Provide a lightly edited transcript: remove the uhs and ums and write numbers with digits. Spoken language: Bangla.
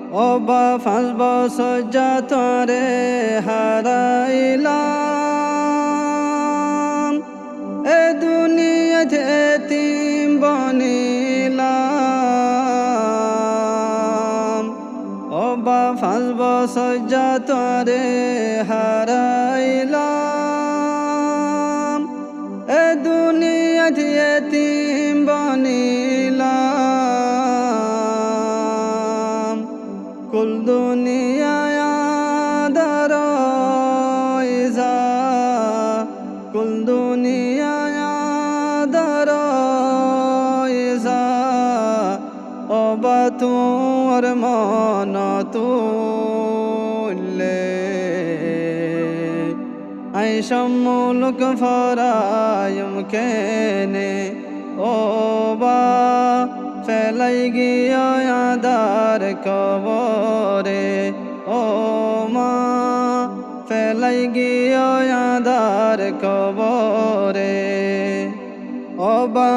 অবা 5 বছর যতরে হারাইলাম, এ দুনিয়াতে এতিম বনিলাম। অবা 5 বছর যতরে হারাইলাম, এ দুনিয়াতে এতিম বনিলাম। কুল দুনিয়ায় দারাইজা, কুল দুনিয়ায় দারাইজা, অবা তোর মন তুললে আইসাম মুলক ফরায়ম কেনে। ওবা ফেলাই গিয়া আদার কবরে, ও মা ফেলাই গিয়া আদার কবরে। অবা